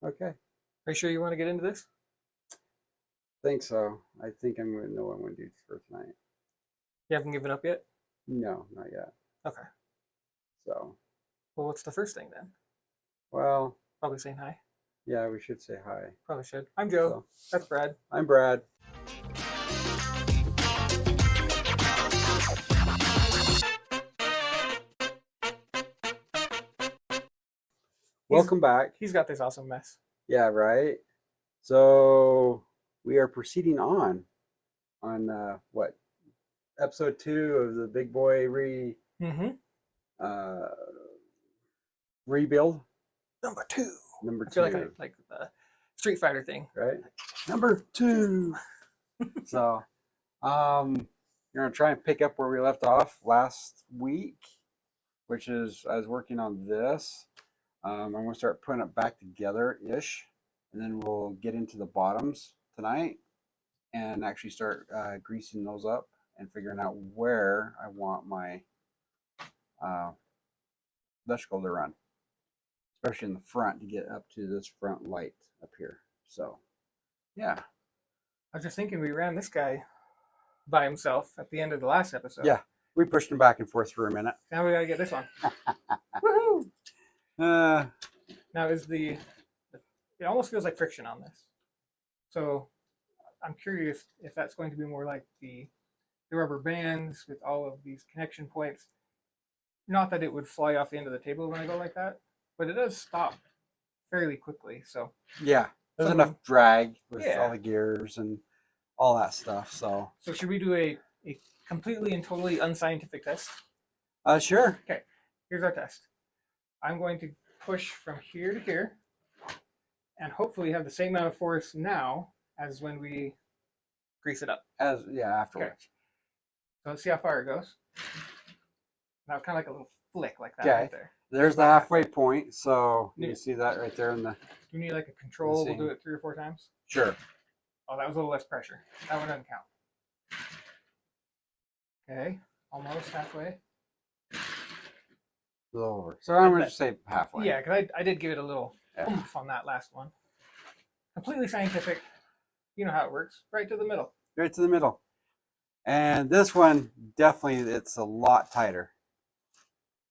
Okay. Are you sure you want to get into this? Think so. I think I'm going to know what I'm going to do for tonight. You haven't given up yet? No, not yet. Okay. So, Well, what's the first thing then? well, Probably saying hi. yeah, we should say hi. Probably should. I'm Joe. So, That's Brad. I'm Brad. Welcome back. He's got this awesome mess. Yeah, right. So we are proceeding on what episode 2 of the Big Boy uh, rebuild. Number 2. Number I feel 2, like the Street Fighter thing. right? Number 2. So, you're gonna try and pick up where we left off last week, which is I was working on this. I'm gonna start putting it back together ish, and then we'll get into the bottoms tonight and actually start greasing those up and figuring out where I want my electrical to run, especially in the front to get up to this front light up here. So, yeah. I was just thinking we ran this guy by himself at the end of the last episode. Yeah, we pushed him back and forth for a minute. Now we gotta get this one. Woohoo! Now it almost feels like friction on this. So I'm curious if that's going to be more like the rubber bands with all of these connection points. Not that it would fly off the end of the table when I go like that, but it does stop fairly quickly. So yeah, there's enough drag with all the gears and all that stuff. So should we do a completely and totally unscientific test? Sure. Okay, here's our test. I'm going to push from here to here and hopefully have the same amount of force now as when we grease it up. Afterwards. Okay. So let's see how far it goes. Now kind of like a little flick like that right there. There's the halfway point. So you can see that right there in the. Do you need like a control? We'll do it 3 or 4 times. Sure. Oh, that was a little less pressure. That one doesn't count. Okay, almost halfway. A little over. So I'm going to say halfway. Yeah, because I did give it a little oomph on that last one. Completely scientific. You know how it works. Right to the middle. Right to the middle. And this one, definitely, it's a lot tighter.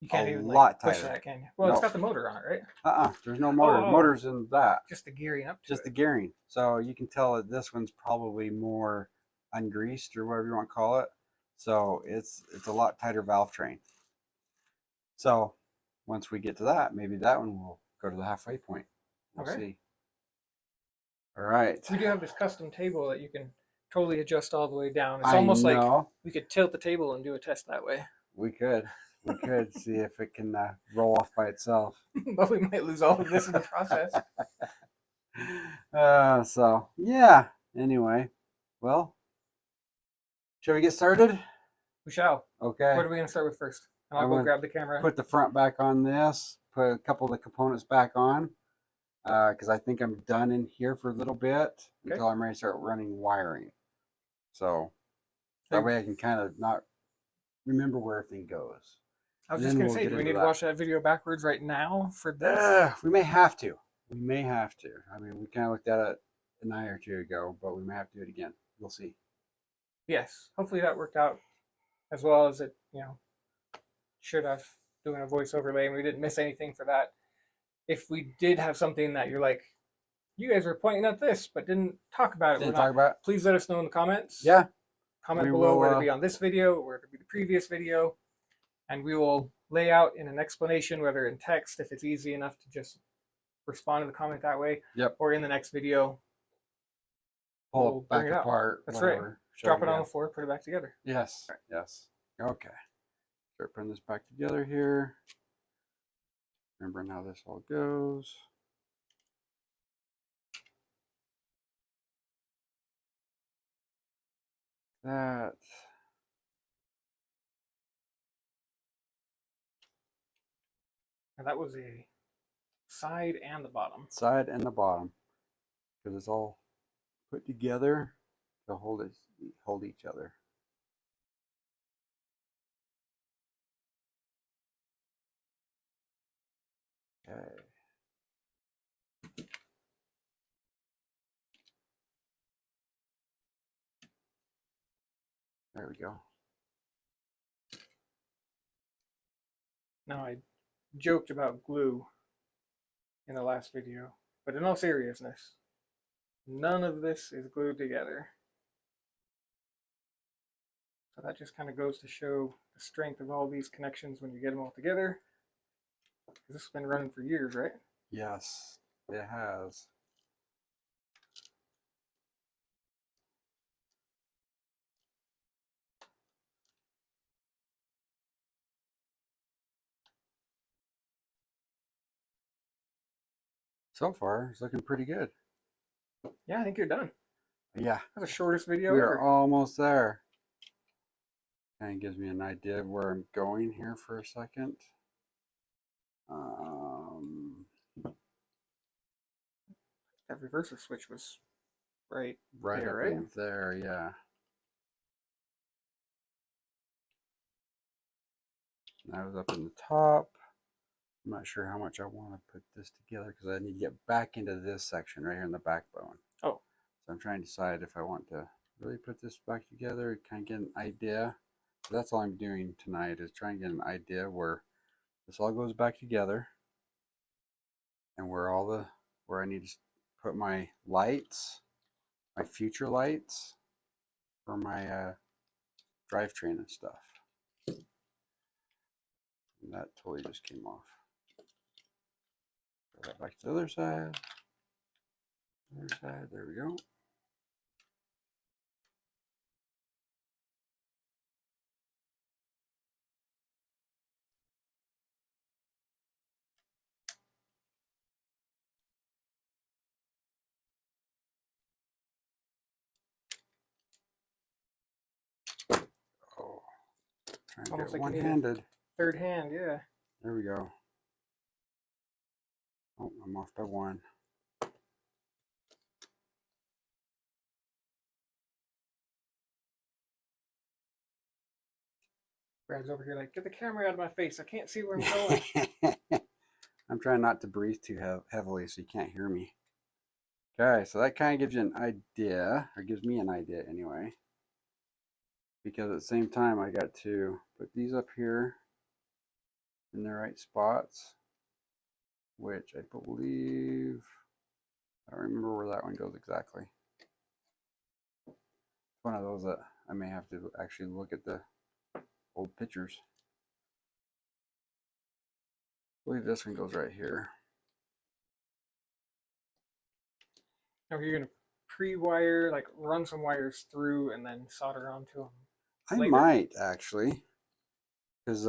You can't even push that, can you? Well, it's got the motor on it, right? There's no motor. Motor's in that. Just the gearing up to Just the gearing. So you can tell that this one's probably more ungreased or whatever you want to call it. So it's a lot tighter valve train. So once we get to that, maybe that one will go to the halfway point. We'll see. All right. We do have this custom table that you can totally adjust all the way down. It's almost like we could tilt the table and do a test that way. We could. We could see if it can roll off by itself. But we might lose all of this in the process. So, yeah. Anyway, well, shall we get started? We shall. Okay. What are we going to start with first? And I'll go grab the camera. Put the front back on this. Put a couple of the components back on. Because I think I'm done in here for a little bit until I'm ready to start running wiring. So, that way I can kind of not remember where everything goes. I was just going to say, do we need to watch that video backwards right now for this? We may have to. We may have to. I mean, we kind of looked at it a night or two ago, but we may have to do it again. We'll see. Yes. Hopefully that worked out as well as it, should have, doing a voice overlay, and we didn't miss anything for that. If we did have something that you're like, you guys were pointing at this, but didn't talk about it. Please let us know in the comments. Yeah. Comment below whether it be on this video or whether it be the previous video. And we will lay out in an explanation, whether in text, if it's easy enough to just respond to the comment that way. Yep. Or in the next video. Pull it back apart. That's right. Drop it on the floor, put it back together. Yes. Right. Yes. Okay. Start putting this back together here. Remembering how this all goes. That. And that was a side and the bottom. Side and the bottom. Because it's all put together to hold each other. Okay. There we go. Now, I joked about glue in the last video, but in all seriousness, none of this is glued together. So that just kind of goes to show the strength of all these connections when you get them all together. This has been running for years, right? Yes, it has. So far, it's looking pretty good. Yeah, I think you're done. Yeah. That's the shortest video We ever. are almost there. Kind of gives me an idea of where I'm going here for a second. That reverser switch was right Right there, up right? in there, yeah. That was up in the top. I'm not sure how much I want to put this together because I need to get back into this section right here in the backbone. Oh. So I'm trying to decide if I want to really put this back together, kind of get an idea. So that's all I'm doing tonight is trying to get an idea where this all goes back together and where I need to put my lights, my future lights for my drivetrain and stuff. And that totally just came off. Go that back to the other side. Other side, there we go. Oh, trying to Almost get like you need one-handed. Third hand, yeah. There we go. Oh, I'm off by one. Brad's over here like, get the camera out of my face. I can't see where I'm going. I'm trying not to breathe too heavily so you can't hear me. Okay, so that kind of gives you an idea, or gives me an idea anyway. Because at the same time, I got to put these up here in the right spots, which I believe, I don't remember where that one goes exactly. It's one of those that I may have to actually look at the old pictures. I believe this one goes right here. Now you're gonna pre-wire, like run some wires through and then solder onto them. I might actually, because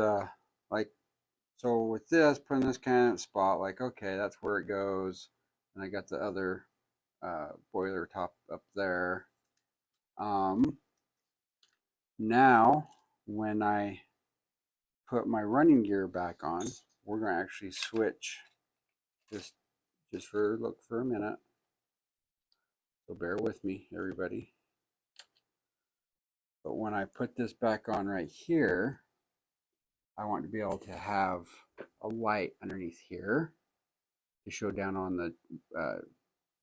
like, so with this, putting this kind of spot, like, okay, that's where it goes, and I got the other boiler top up there. Now when I put my running gear back on, we're going to actually switch just for look for a minute. So bear with me, everybody. But when I put this back on right here, I want to be able to have a light underneath here to show down on the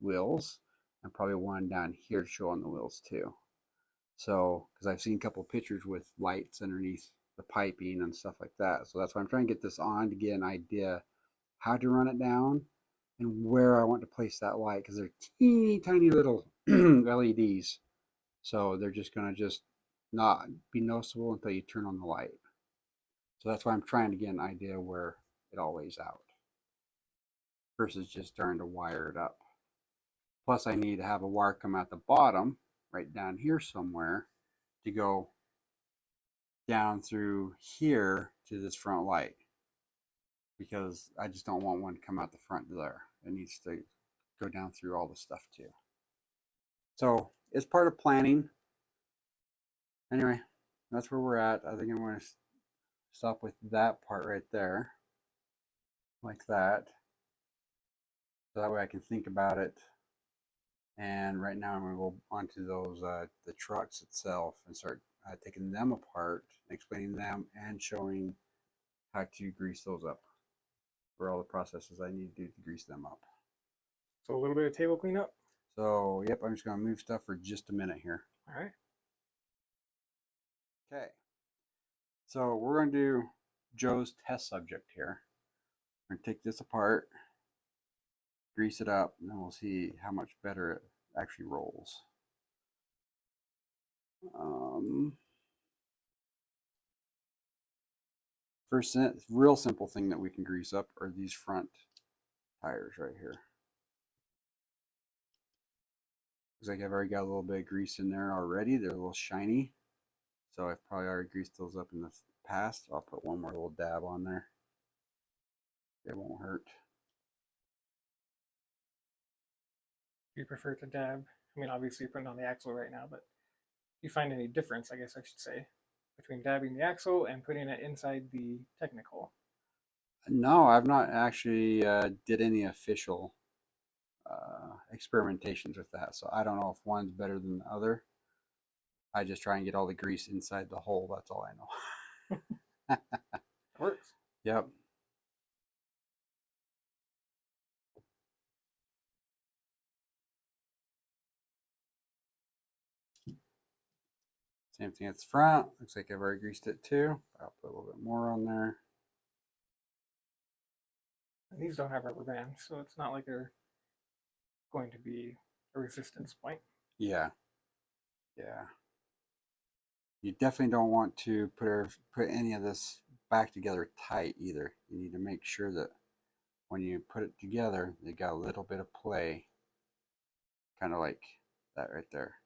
wheels, and probably one down here to show on the wheels too. So, because I've seen a couple pictures with lights underneath the piping and stuff like that. So that's why I'm trying to get this on to get an idea how to run it down and where I want to place that light, because they're teeny tiny little LEDs. So they're just going to just not be noticeable until you turn on the light. So that's why I'm trying to get an idea where it all lays out versus just starting to wire it up. Plus I need to have a wire come out the bottom right down here somewhere to go down through here to this front light, because I just don't want one to come out the front there. It needs to go down through all the stuff too. So it's part of planning. Anyway, that's where we're at. I think I'm going to stop with that part right there, like that. So that way I can think about it. And right now I'm going to go onto those the trucks itself and start taking them apart, explaining them, and showing how to grease those up for all the processes I need to do to grease them up. So a little bit of table cleanup. So yep, I'm just going to move stuff for just a minute here. All right. Okay. So we're going to do Joe's test subject here. We're going to take this apart, grease it up, and then we'll see how much better it actually rolls. First real simple thing that we can grease up are these front tires right here. Looks like I've already got a little bit of grease in there already. They're a little shiny. So I've probably already greased those up in the past. I'll put one more little dab on there. It won't hurt. Do you prefer to dab? I mean, obviously you're putting on the axle right now, but do you find any difference, I guess I should say, between dabbing the axle and putting it inside the technical? No, I've not actually did any official experimentations with that. So I don't know if one's better than the other. I just try and get all the grease inside the hole. That's all I know. Works. Yep. Same thing at the front. Looks like I've already greased it too. I'll put a little bit more on there. And these don't have rubber bands, so it's not like they're going to be a resistance point. Yeah. Yeah. You definitely don't want to put any of this back together tight either. You need to make sure that when you put it together, they got a little bit of play, kind of like that right there.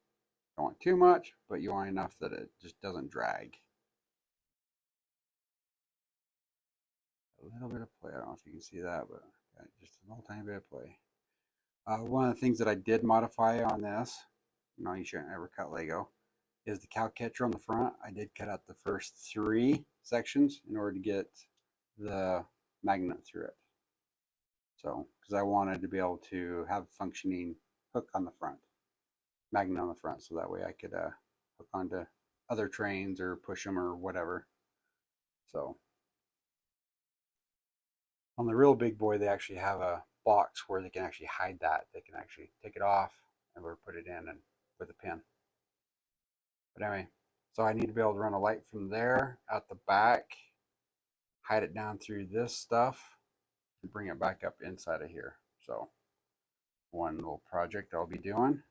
Don't want too much, but you want enough that it just doesn't drag. A little bit of play. I don't know if you can see that, but just a little tiny bit of play. One of the things that I did modify on this, you shouldn't ever cut Lego, is the cow catcher on the front. I did cut out the first 3 sections in order to get the magnet through it. So, because I wanted to be able to have a functioning hook on the front, magnet on the front, so that way I could hook onto other trains or push them or whatever. So, on the real big boy, they actually have a box where they can actually hide that. They can actually take it off and we'll put it in and with a pin. But anyway, so I need to be able to run a light from there out the back, hide it down through this stuff, and bring it back up inside of here. So one little project I'll be doing.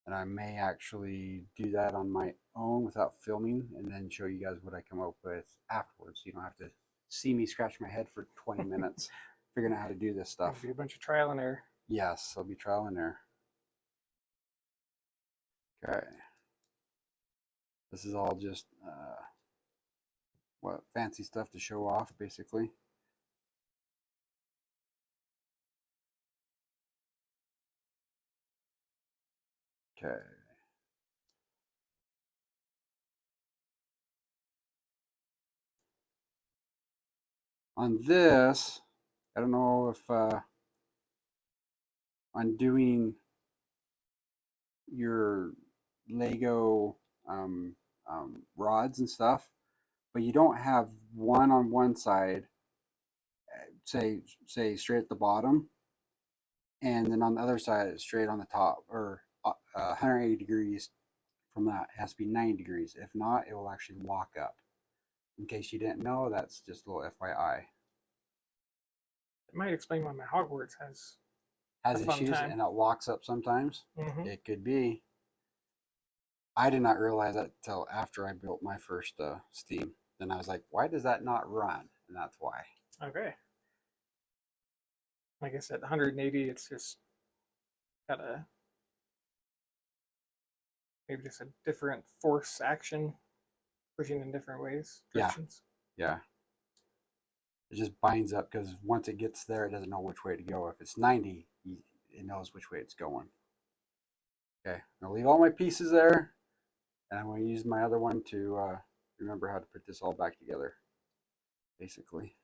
And I may actually do that on my own without filming and then show you guys what I come up with afterwards. You don't have to see me scratch my head for 20 minutes figuring out how to do this stuff. It'll be a bunch of trial and error. Yes, there'll be trial and error. Okay. This is all just fancy stuff to show off, basically. Okay. On this, I don't know if on doing your Lego rods and stuff, but you don't have one on one side, say straight at the bottom, and then on the other side straight on the top, or 180 degrees from that. It has to be 90 degrees. If not, it will actually lock up. In case you didn't know, that's just a little FYI. It might explain why my Hogwarts has Issues time. And it locks up sometimes. It could be. I did not realize that till after I built my first Steam. Then I was like, why does that not run? And that's why. Okay. Like I said, 180, it's just got maybe just a different force action, pushing in different ways, directions. Yeah. It just binds up because once it gets there, it doesn't know which way to go. If it's 90, it knows which way it's going. Okay, I'll leave all my pieces there, and I'm going to use my other one to remember how to put this all back together, basically.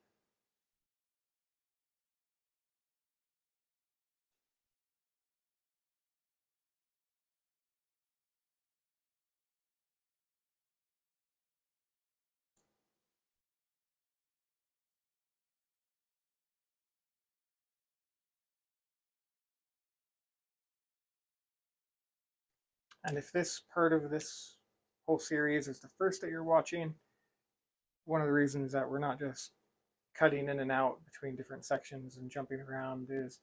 And if this part of this whole series is the first that you're watching, one of the reasons that we're not just cutting in and out between different sections and jumping around is,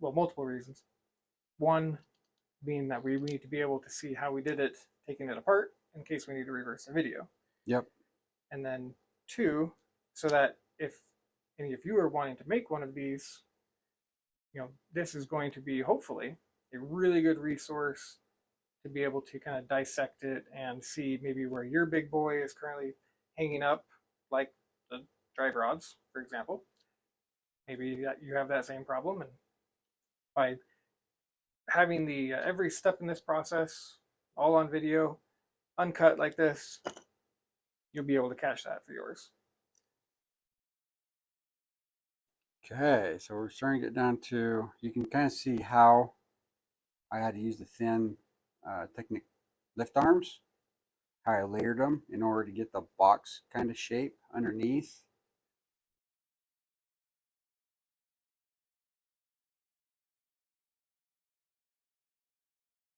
well, multiple reasons. One being that we need to be able to see how we did it, taking it apart in case we need to reverse the video. Yep. And then two, so that if any of you are wanting to make one of these, this is going to be hopefully a really good resource to be able to kind of dissect it and see maybe where your big boy is currently hanging up, like the drive rods, for example. Maybe that you have that same problem, and by having the every step in this process all on video, uncut like this, you'll be able to catch that for yours. Okay, so we're starting to get down to, you can kind of see how I had to use the thin Technic lift arms, how I layered them in order to get the box kind of shape underneath.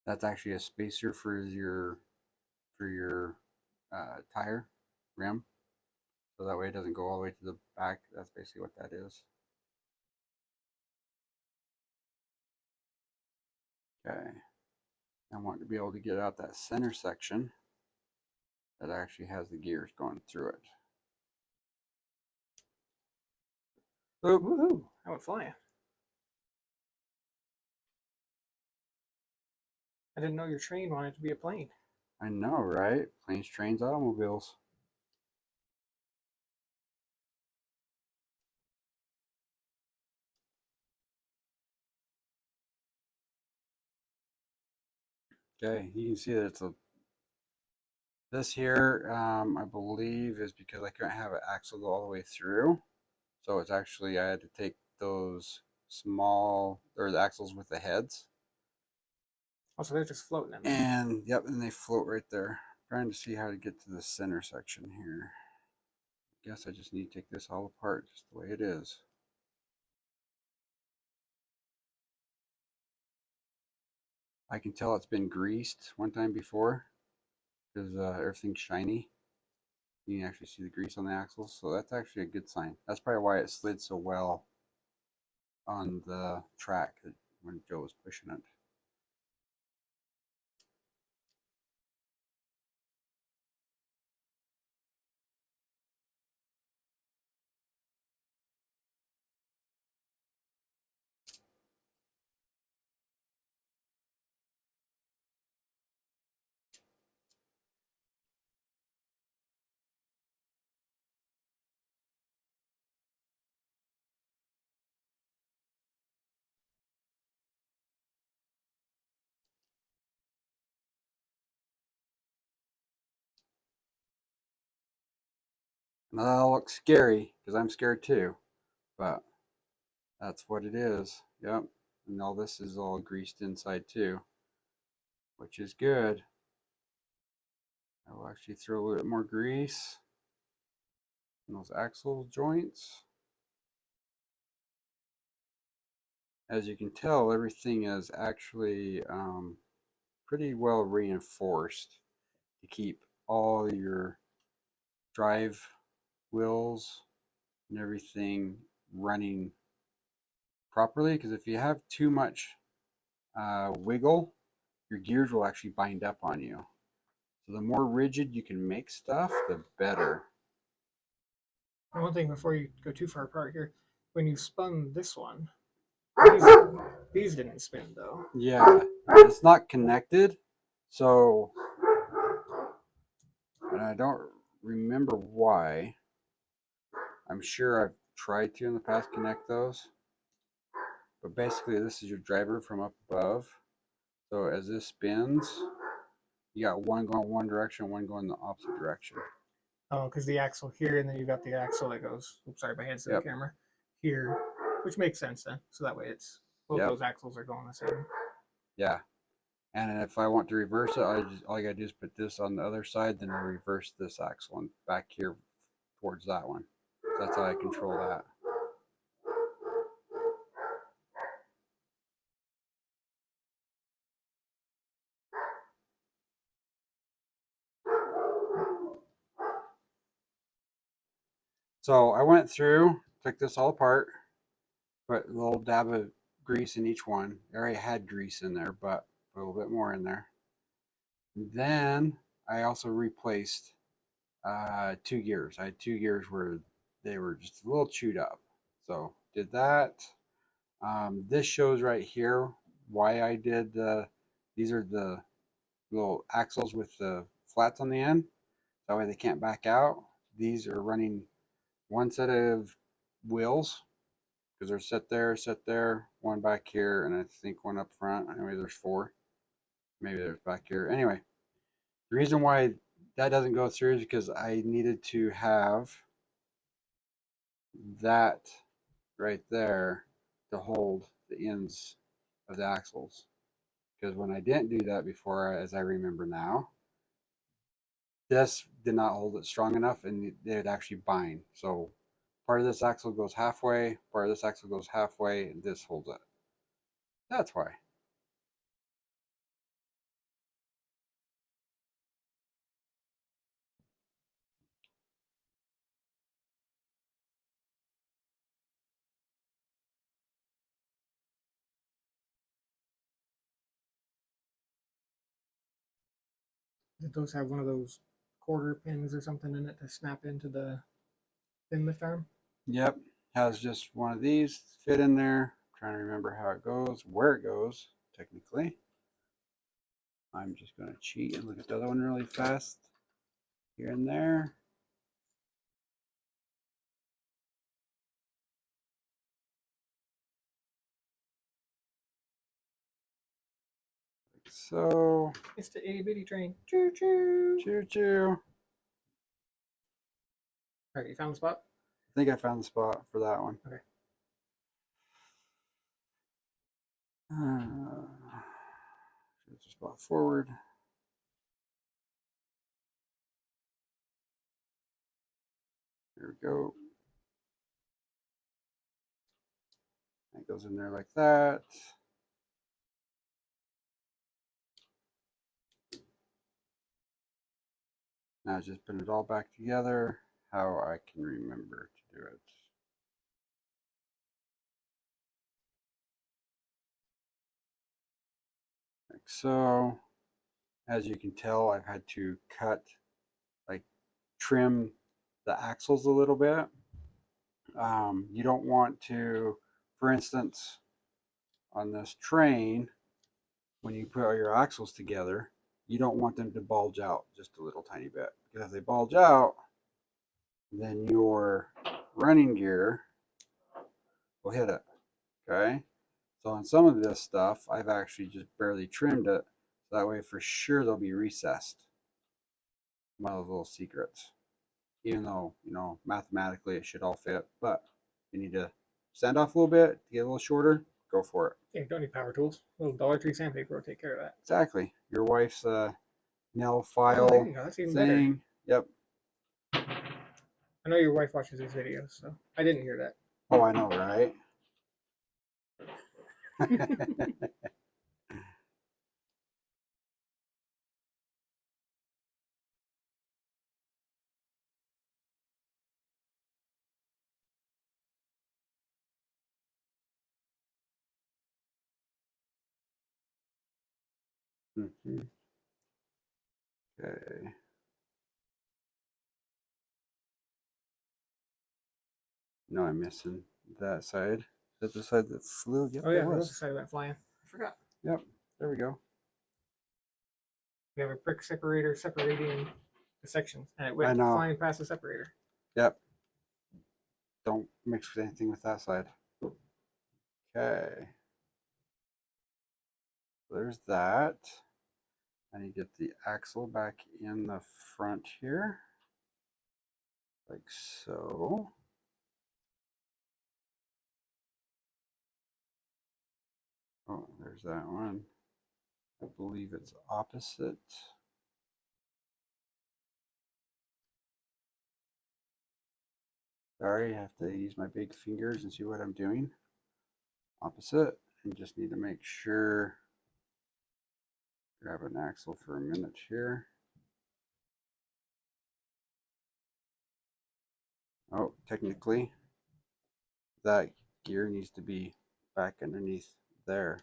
That's actually a spacer for your tire rim, so that way it doesn't go all the way to the back. That's basically what that is. Okay, I want to be able to get out that center section that actually has the gears going through it. Oh, woohoo! I went flying. I didn't know your train wanted to be a plane. I know, right? Planes, trains, automobiles. Okay, you can see that it's this here, I believe, is because I couldn't have an axle go all the way through. So it's actually, I had to take those small, or the axles with the heads. Oh, so they're just floating in there. And, yep, and they float right there. Trying to see how to get to the center section here. Guess I just need to take this all apart just the way it is. I can tell it's been greased one time before because everything's shiny. You can actually see the grease on the axles, so that's actually a good sign. That's probably why it slid so well on the track when Joe was pushing it. Now that all looks scary because I'm scared too, but that's what it is. Yep. And all this is all greased inside too, which is good. I will actually throw a little bit more grease in those axle joints. As you can tell, everything is actually pretty well reinforced to keep all your drive wheels and everything running properly, because if you have too much wiggle, your gears will actually bind up on you. So the more rigid you can make stuff, the better. And one thing before you go too far apart here, when you spun this one, these didn't spin though. Yeah, it's not connected, so, and I don't remember why. I'm sure I've tried to in the past connect those, but basically this is your driver from up above. So as this spins, you got one going one direction, one going the opposite direction. Oh, because the axle here, and then you got the axle that goes. Oops, sorry, my hand's to the camera here, which makes sense then. So that way, it's both those axles are going the same. Yeah, and if I want to reverse it, all I gotta do is put this on the other side, then reverse this axle and back here towards that one. So that's how I control that. So I went through, took this all apart, put a little dab of grease in each one. I already had grease in there, but put a little bit more in there. Then I also replaced 2 gears. I had 2 gears where they were just a little chewed up. So did that. This shows right here why I did these are the little axles with the flats on the end. That way they can't back out. These are running one set of wheels because they're set there, one back here, and I think one up front. Anyway, there's 4. Maybe there's back here. Anyway, the reason why that doesn't go through is because I needed to have that right there to hold the ends of the axles. Because when I didn't do that before, as I remember now, this did not hold it strong enough and it would actually bind. So part of this axle goes halfway, part of this axle goes halfway, and this holds it. That's why. Did those have one of those quarter pins or something in it to snap into the pin lift arm? Yep, has just one of these fit in there. I'm trying to remember how it goes, where it goes, technically. I'm just going to cheat and look at the other one really fast. Here and there. Like so. It's the itty bitty train. Choo choo. Choo choo. All right, you found the spot? I think I found the spot for that one. Okay. There's a spot forward. There we go. It goes in there like that. Now just put it all back together how I can remember to do it. Like so. As you can tell, I've had to trim the axles a little bit. You don't want to, for instance, on this train, when you put all your axles together, you don't want them to bulge out just a little tiny bit. Because if they bulge out, then your running gear will hit it. Okay? So on some of this stuff, I've actually just barely trimmed it. So that way for sure they'll be recessed. One of those little secrets. Even though, mathematically it should all fit. But you need to sand off a little bit to get a little shorter, go for it. Yeah, don't need power tools. A little Dollar Tree sandpaper will take care of that. Exactly. Your wife's nail Oh, file there you go. That's even better. thing. Yep. I know your wife watches these videos, so I didn't hear that. Oh, I know, right? Mhm. Okay. No, I'm missing that side. That's the side that flew. Yep, Oh yeah, it there was was. a side of that flying. I forgot. Yep, there we go. We have a brick separator separating the sections, and it I went know. flying past the separator. Yep. Don't mix anything with that side. Okay. There's that. I need to get the axle back in the front here. Like so. Oh, there's that one. I believe it's opposite. Sorry, I have to use my big fingers and see what I'm doing. Opposite. And just need to make sure. Grab an axle for a minute here. Oh, technically, that gear needs to be back underneath there.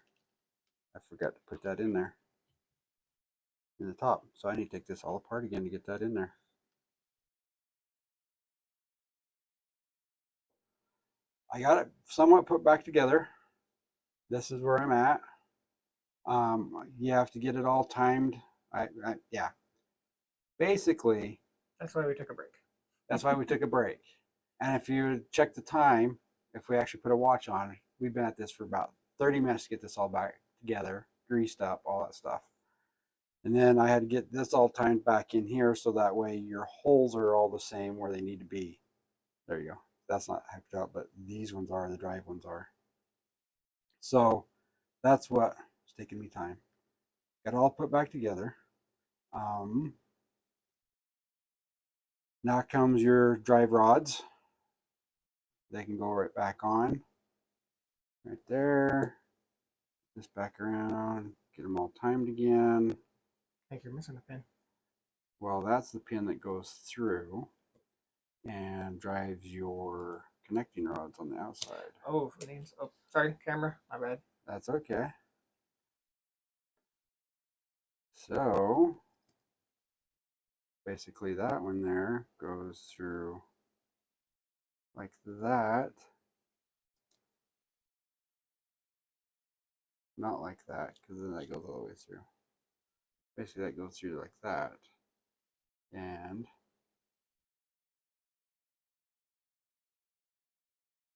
I forgot to put that in there in the top. So I need to take this all apart again to get that in there. I got it somewhat put back together. This is where I'm at. You have to get it all timed. Yeah. Basically, That's why we took a break. that's why we took a break. And if you check the time, if we actually put a watch on, we've been at this for about 30 minutes to get this all back together, greased up, all that stuff. And then I had to get this all timed back in here so that way your holes are all the same where they need to be. There you go. That's not hooked up, but these ones are, the drive ones are. So that's what's taking me time. Got it all put back together. Now comes your drive rods. They can go right back on. Right there. This back around. Get them all timed again. I think you're missing a pin. Well, that's the pin that goes through and drives your connecting rods on the outside. Oh, sorry, camera. My bad. That's okay. So basically that one there goes through like that. Not like that, because then that goes all the way through. Basically that goes through like that. And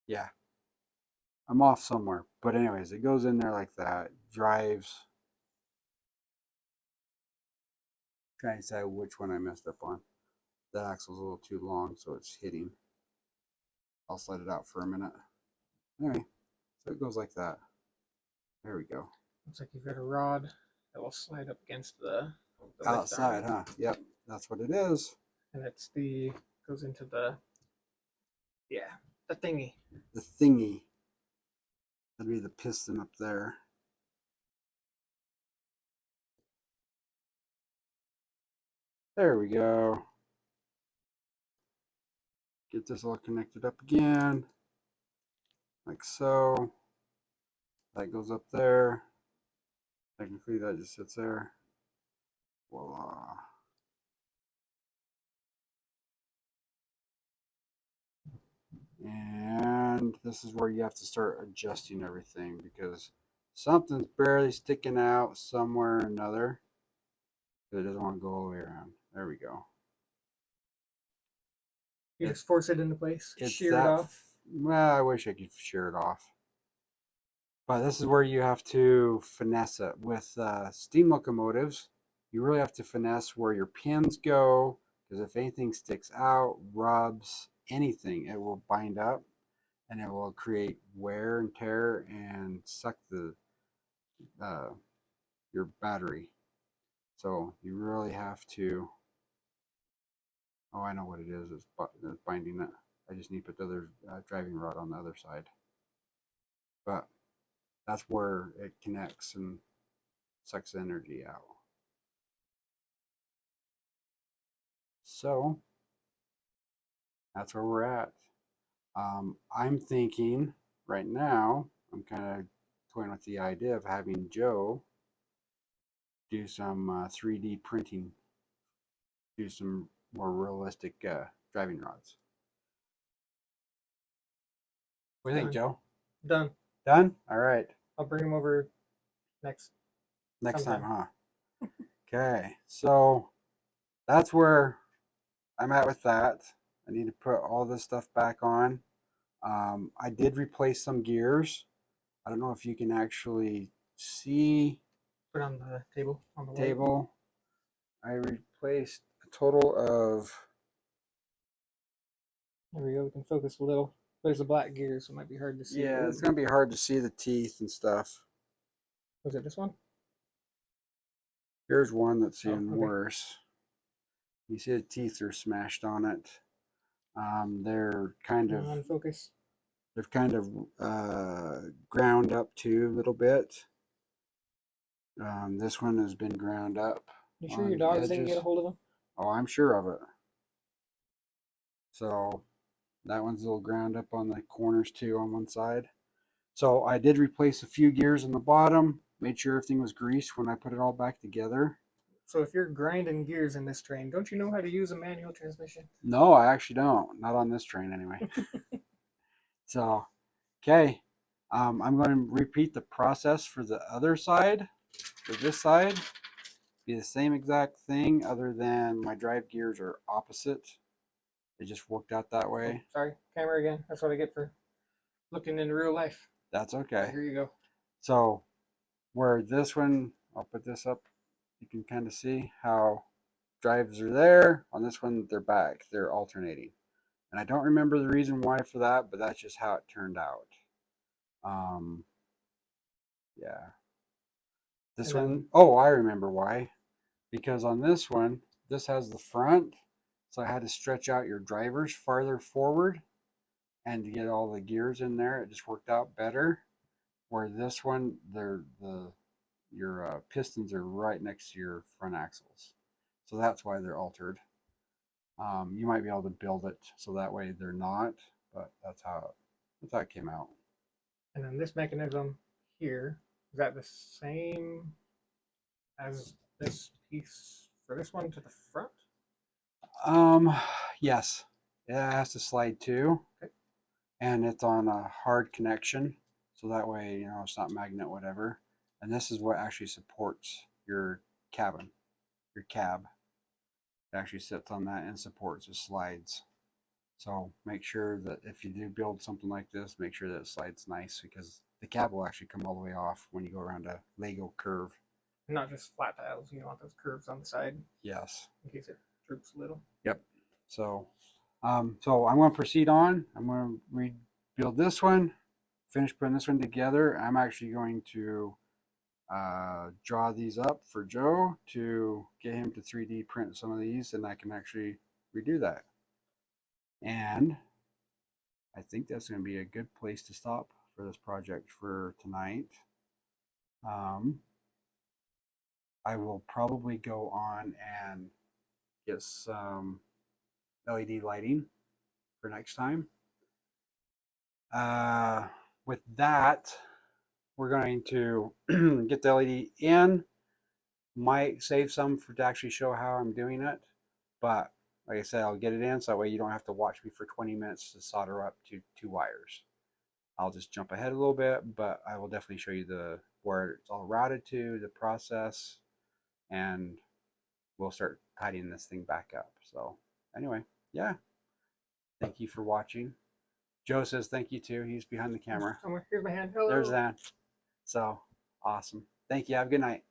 yeah, I'm off somewhere. But anyways, it goes in there like that, drives. Trying to decide which one I messed up on. That axle's a little too long, so it's hitting. I'll slide it out for a minute. Anyway, so it goes like that. There we go. Looks like you've got a rod that will slide up against the outside, huh? Yep, that's what it is. And it's goes into the thingy. The thingy. That'd be the piston up there. There we go. Get this all connected up again. Like so. That goes up there. Technically that just sits there. Voila. And this is where you have to start adjusting everything because something's barely sticking out somewhere or another. It doesn't want to go all the way around. There we go. You just force it into place. Shear it off. Well, I wish I could shear it off. But this is where you have to finesse it. With steam locomotives, you really have to finesse where your pins go, because if anything sticks out, rubs, anything, it will bind up and it will create wear and tear and suck your battery. So you really have to. Oh, I know what it is. It's binding it. I just need to put the other driving rod on the other side. But that's where it connects and sucks energy out. So that's where we're at. I'm thinking right now, I'm kind of toying with the idea of having Joe do some 3D printing, do some more realistic driving rods. What do you think, Joe? Done. Done? All right. I'll bring him over next time, huh? Okay, so that's where I'm at with that. I need to put all this stuff back on. I did replace some gears. I don't know if you can actually see. Put on the table. On the table. I replaced a total of. There we go. We can focus a little. There's a black gear, so it might be hard to see. Yeah, it's gonna be hard to see the teeth and stuff. Was it this one? Here's one that's even worse. You see the teeth are smashed on it. They're kind of on focus. They're kind of ground up too a little bit. This one has been ground up. You sure your dogs didn't get a hold of them? Oh, I'm sure of it. So That one's a little ground up on the corners too on one side. So I did replace a few gears in the bottom, made sure everything was greased when I put it all back together. So if you're grinding gears in this train, don't you know how to use a manual transmission? No, I actually don't. Not on this train anyway. So, okay. I'm going to repeat the process for the other side, for this side. Be the same exact thing other than my drive gears are opposite. It just worked out that way. Oh, sorry, camera again. That's what I get for looking in real life. That's okay. Here you go. So where this one, I'll put this up, you can kind of see how drives are there. On this one, they're back. They're alternating. And I don't remember the reason why for that, but that's just how it turned out. Yeah. This one, oh, I remember why. Because on this one, this has the front. So I had to stretch out your drivers farther forward and to get all the gears in there. It just worked out better. Where this one, your pistons are right next to your front axles. So that's why they're altered. You might be able to build it so that way they're not, but that's how it came out. And then this mechanism here, is that the same as this piece for this one to the front? Yes, it has to slide too. Okay. And it's on a hard connection, so that way it's not magnet whatever. And this is what actually supports your cabin, your cab. It actually sits on that and supports the slides. So make sure that if you do build something like this, make sure that it slides nice, because the cab will actually come all the way off when you go around a Lego curve. Not just flat tiles, you want those curves on the side. Yes. In case it droops a little. Yep. So I'm going to proceed on. I'm going to rebuild this one, finish putting this one together. I'm actually going to draw these up for Joe to get him to 3D print some of these, and I can actually redo that. And I think that's going to be a good place to stop for this project for tonight. I will probably go on and get some LED lighting for next time. With that, we're going to get the LED in. Might save some to actually show how I'm doing it, but like I said, I'll get it in so that way you don't have to watch me for 20 minutes to solder up to 2 wires. I'll just jump ahead a little bit, but I will definitely show you where it's all routed to, the process, and we'll start tidying this thing back up. So anyway, yeah. Thank you for watching. Joe says thank you too. He's behind the camera. Somewhere. Here's my hand. Hello. There's that. So awesome. Thank you. Have a good night.